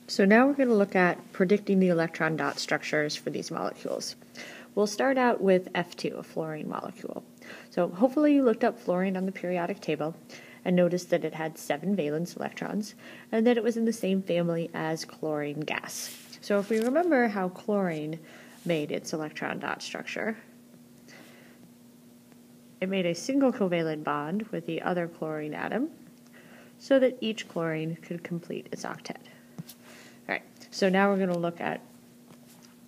So now we're going to look at predicting the electron dot structures for these molecules. We'll start out with F2, a fluorine molecule. So hopefully you looked up fluorine on the periodic table and noticed that it had 7 valence electrons and that it was in the same family as chlorine gas. So if we remember how chlorine made its electron dot structure, it made a single covalent bond with the other chlorine atom so that each chlorine could complete its octet. All right, so now we're going to look at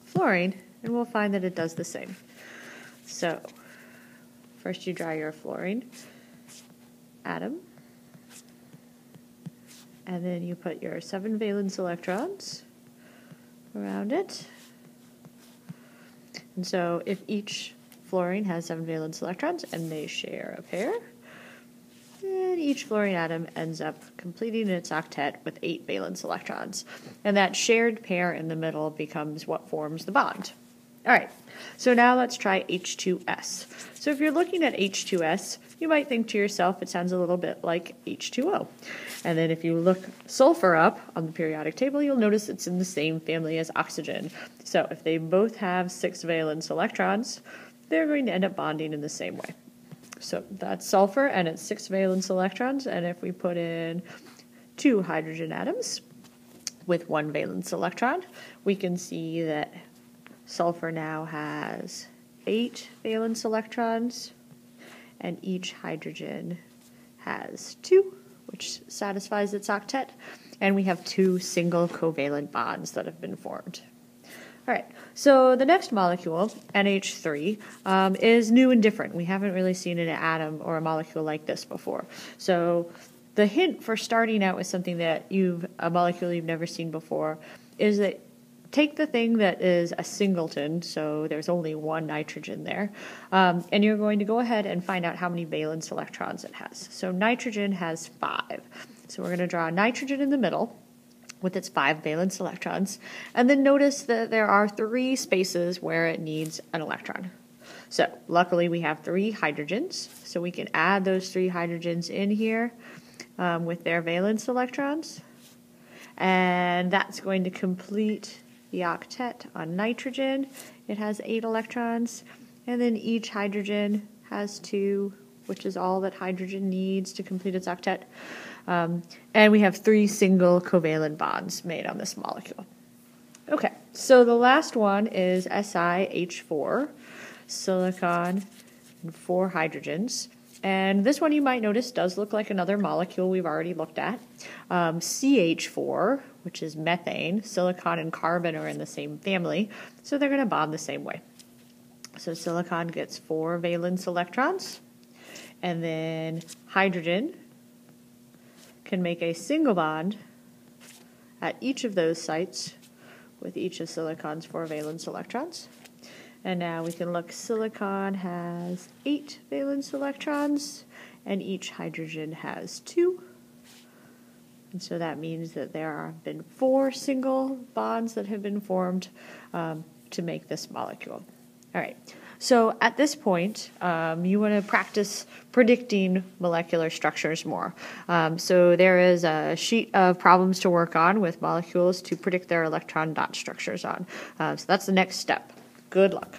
fluorine, and we'll find that it does the same. So first you draw your fluorine atom, and then you put your 7 valence electrons around it. And so if each fluorine has 7 valence electrons and they share a pair, and each fluorine atom ends up completing its octet with 8 valence electrons. And that shared pair in the middle becomes what forms the bond. All right, so now let's try H2S. So if you're looking at H2S, you might think to yourself it sounds a little bit like H2O. And then if you look sulfur up on the periodic table, you'll notice it's in the same family as oxygen. So if they both have 6 valence electrons, they're going to end up bonding in the same way. So that's sulfur, and it's 6 valence electrons, and if we put in 2 hydrogen atoms with 1 valence electron, we can see that sulfur now has 8 valence electrons, and each hydrogen has 2, which satisfies its octet, and we have 2 single covalent bonds that have been formed. All right, so the next molecule, NH3, is new and different. We haven't really seen an atom or a molecule like this before. So the hint for starting out with something that a molecule you've never seen before is that take the thing that is a singleton, so there's only 1 nitrogen there, and you're going to go ahead and find out how many valence electrons it has. So nitrogen has 5. So we're going to draw nitrogen in the middle with its 5 valence electrons, and then notice that there are 3 spaces where it needs an electron. So luckily we have 3 hydrogens, so we can add those 3 hydrogens in here with their valence electrons, and that's going to complete the octet on nitrogen. It has 8 electrons, and then each hydrogen has 2, which is all that hydrogen needs to complete its octet. And we have 3 single covalent bonds made on this molecule. Okay, so the last one is SiH4, silicon and 4 hydrogens. And this one you might notice does look like another molecule we've already looked at. CH4, which is methane, silicon and carbon are in the same family, so they're going to bond the same way. So silicon gets 4 valence electrons, and then hydrogen can make a single bond at each of those sites with each of silicon's 4 valence electrons. And now we can look, silicon has 8 valence electrons, and each hydrogen has 2. And so that means that there have been 4 single bonds that have been formed to make this molecule. All right. So at this point, you want to practice predicting molecular structures more. So there is a sheet of problems to work on with molecules to predict their electron dot structures on. So that's the next step. Good luck.